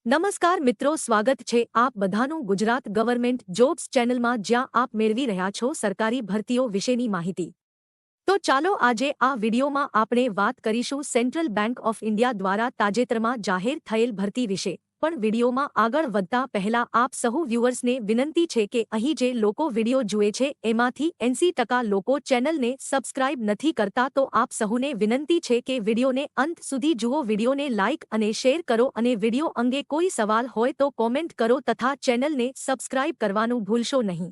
નમસ્કાર મિત્રો, સ્વાગત છે આપ બધાનું ગુજરાત ગવર્મેન્ટ જોબ્સ ચેનલમાં, જ્યાં આપ મેળવી રહ્યા છો સરકારી ભરતીઓ વિશેની માહિતી। તો ચાલો આજે આ વિડીયોમાં આપણે વાત કરીશું સેન્ટ્રલ બેંક ઓફ ઇન્ડિયા દ્વારા તાજેતરમાં જાહેર થયેલ ભરતી વિશે। પણ વિડીયોમાં આગળ વધતા પહેલા આપ સહુ વ્યુઅર્સને વિનંતી છે કે અહીં જે લોકો વિડીયો જુએ છે એમાંથી 80% લોકો ચેનલને સબસ્ક્રાઇબ નથી કરતા, તો આપ સહુને વિનંતી છે કે વિડીયોને અંત સુધી જુઓ, વિડીયોને લાઇક અને શેર કરો અને વિડીયો અંગે કોઈ સવાલ હોય તો કોમેન્ટ કરો તથા ચેનલને સબસ્ક્રાઇબ કરવાનું ભૂલશો નહીં।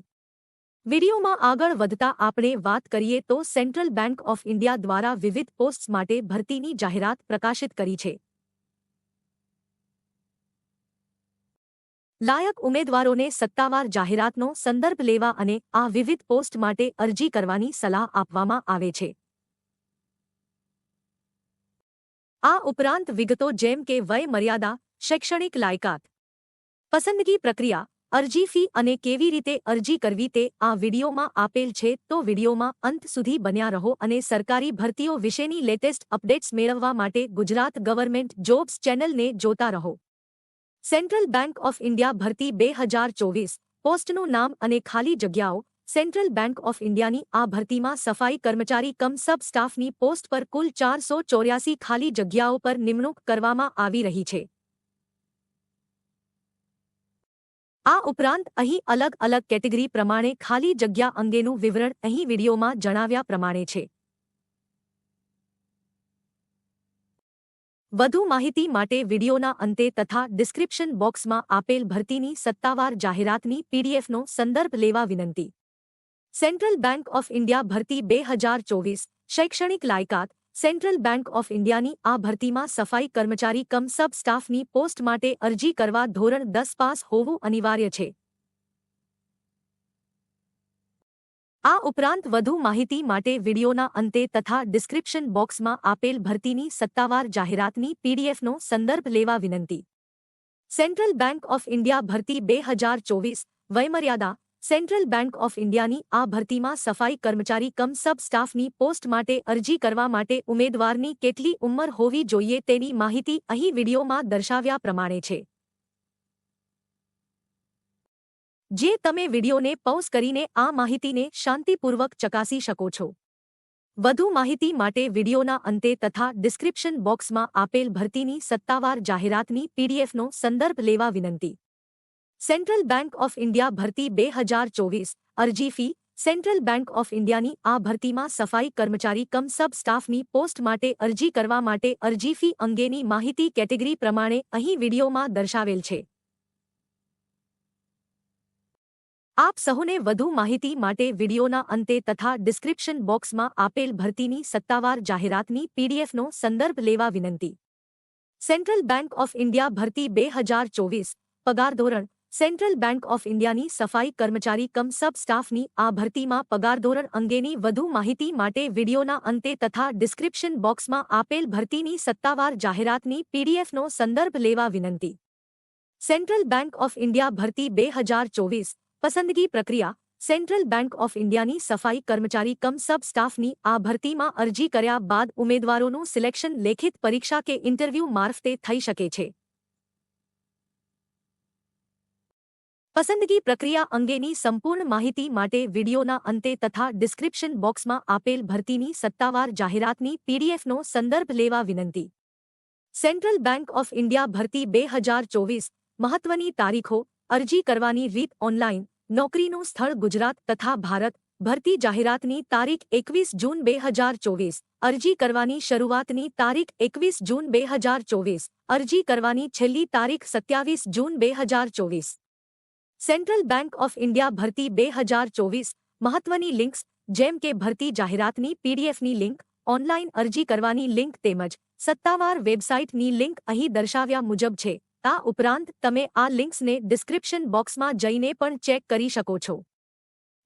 વિડીયોમાં આગળ વધતા આપણે વાત કરીએ તો સેન્ટ્રલ બેંક ઓફ ઇન્ડિયા દ્વારા વિવિધ પોસ્ટ્સ માટે ભરતીની જાહેરાત પ્રકાશિત કરી છે। લાયક ઉમેદવારોને સત્તાવાર જાહેરાતનો સંદર્ભ લેવા અને આ વિવિધ પોસ્ટ માટે અરજી કરવાની સલાહ આપવામાં આવે છે। આ ઉપરાંત વિગતો જેમ કે વય મર્યાદા, શૈક્ષણિક લાયકાત, પસંદગી પ્રક્રિયા, અરજી ફી અને કેવી રીતે અરજી કરવી તે આ વિડીયોમાં આપેલ છે, તો વિડીયોમાં અંત સુધી બન્યા રહો અને સરકારી ભરતીઓ વિશેની લેટેસ્ટ અપડેટ્સ મેળવવા માટે ગુજરાત ગવર્મેન્ટ જોબ્સ ચેનલને જોતા રહો। સેન્ટ્રલ બેંક ઓફ ઇન્ડિયા ભરતી 2024 પોસ્ટનું નામ અને ખાલી જગ્યાઓ। સેન્ટ્રલ બેંક ઓફ ઇન્ડિયાની આ ભરતીમાં સફાઈ કર્મચારી કમ સબ સ્ટાફની પોસ્ટ પર કુલ 484 ખાલી જગ્યાઓ પર નિમણૂક કરવામાં આવી રહી છે। આ ઉપરાંત અહીં અલગ અલગ કેટેગરી પ્રમાણે ખાલી જગ્યા અંગેનું વિવરણ અહીં વિડીયોમાં જણાવ્યા પ્રમાણે છે। વધુ માહિતી માટે વિડીયોના અંતે તથા ડિસ્ક્રિપ્શન બોક્સમાં આપેલ ભરતીની સત્તાવાર જાહેરાતની પીડીએફનો સંદર્ભ લેવા વિનંતી। સેન્ટ્રલ બેંક ઓફ ઇન્ડિયા ભરતી 2024 શૈક્ષણિક લાયકાત। સેન્ટ્રલ બેંક ઓફ ઇન્ડિયાની આ ભરતીમાં સફાઈ કર્મચારી કમ સબ સ્ટાફની પોસ્ટ માટે અરજી કરવા ધોરણ 10 પાસ હોવું અનિવાર્ય છે। આ ઉપરાંત વધુ માહિતી માટે વિડીયોના અંતે તથા ડિસ્ક્રિપ્શન બોક્સમાં આપેલ ભરતીની સત્તાવાર જાહેરાતની પીડીએફનો સંદર્ભ લેવા વિનંતી। સેન્ટ્રલ બેંક ઓફ ઇન્ડિયા ભરતી 2024 વયમર્યાદા। સેન્ટ્રલ બેંક ઓફ ઇન્ડિયાની આ ભરતીમાં સફાઈ કર્મચારી કમ સબ સ્ટાફની પોસ્ટ માટે અરજી કરવા માટે ઉમેદવારની કેટલી ઉંમર હોવી જોઈએ તેની માહિતી અહીં વિડીયોમાં દર્શાવ્યા પ્રમાણે છે। જે તમે વિડીયોને પૉઝ કરીને આ માહિતીને શાંતિપૂર્વક ચકાસી શકો છો। વધુ માહિતી માટે વિડીયોના અંતે તથા ડિસ્ક્રિપ્શન બોક્સમાં આપેલ ભરતીની સત્તાવાર જાહેરાતની પીડીએફનો સંદર્ભ લેવા વિનંતી। સેન્ટ્રલ બેંક ઓફ ઇન્ડિયા ભરતી 2024 અરજી ફી। સેન્ટ્રલ બેંક ઓફ ઇન્ડિયાની આ ભરતીમાં સફાઈ કર્મચારી કમ સબ સ્ટાફની પોસ્ટ માટે અરજી કરવા માટે અરજી ફી અંગેની માહિતી કેટેગરી પ્રમાણે અહીં વિડીયોમાં દર્શાવેલ છે। આપ સહુને વધુ માહિતી માટે વિડીયોના અંતે તથા ડિસ્ક્રિપ્શન બોક્સમાં આપેલ ભરતીની સત્તાવાર જાહેરાતની પીડીએફનો સંદર્ભ લેવા વિનંતી। સેન્ટ્રલ બેંક ઓફ ઇન્ડિયા ભરતી 2024 પગાર ધોરણ। સેન્ટ્રલ બેંક ઓફ ઇન્ડિયાની સફાઈ કર્મચારી કમ સબ સ્ટાફની આ ભરતીમાં પગાર ધોરણ અંગેની વધુ માહિતી માટે વિડીયોના અંતે તથા ડિસ્ક્રિપ્શન બોક્સમાં આપેલ ભરતીની સત્તાવાર જાહેરાતની પીડીએફનો સંદર્ભ લેવા વિનંતી। સેન્ટ્રલ બેંક ઓફ ઇન્ડિયા ભરતી 2024 પસંદગી પ્રક્રિયા। સેન્ટ્રલ બેંક ઓફ ઇન્ડિયાની સફાઈ કર્મચારી કમ સબ સ્ટાફની આ ભરતીમાં અરજી કર્યા બાદ ઉમેદવારોનું સિલેક્શન લેખિત પરીક્ષા કે ઇન્ટરવ્યૂ મારફતે થઈ શકે છે। પસંદગી પ્રક્રિયા અંગેની સંપૂર્ણ માહિતી માટે વિડીયોના અંતે તથા ડિસ્ક્રિપ્શન બોક્સમાં આપેલ ભરતીની સત્તાવાર જાહેરાતની પીડીએફનો સંદર્ભ લેવા વિનંતી। સેન્ટ્રલ બેંક ઓફ ઇન્ડિયા ભરતી 2024 મહત્વની તારીખો। અરજી કરવાની રીત ઓનલાઈન। નોકરીનું સ્થળ ગુજરાત તથા ભારત। ભરતી જાહેરાતની તારીખ 21 જૂન 2024। અરજી કરવાની શરૂઆતની તારીખ 21 જૂન 2024। અરજી કરવાની છેલ્લી તારીખ 27 જૂન 2024। સેન્ટ્રલ બેંક ઓફ ઇન્ડિયા ભરતી 2024 મહત્વની લિંક્સ જેમ કે ભરતી જાહેરાતની પીડીએફની લિંક, ઓનલાઈન અરજી કરવાની લિંક તેમજ સત્તાવાર વેબસાઇટની લિંક અહીં દર્શાવ્યા મુજબ છે। આ ઉપરાંત તમે આ લિંક્સને ડિસ્ક્રિપ્શન બોક્સમાં જઈને પણ ચેક કરી શકો છો।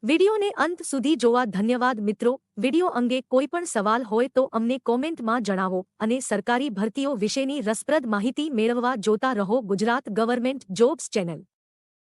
વિડીયોને અંત સુધી જોવા ધન્યવાદ મિત્રો। વિડીયો અંગે કોઈ પણ સવાલ હોય તો અમને કોમેન્ટમાં જણાવો અને સરકારી ભરતીઓ વિશેની રસપ્રદ માહિતી મેળવવા જોતા રહો ગુજરાત ગવર્મેન્ટ જોબ્સ ચેનલ।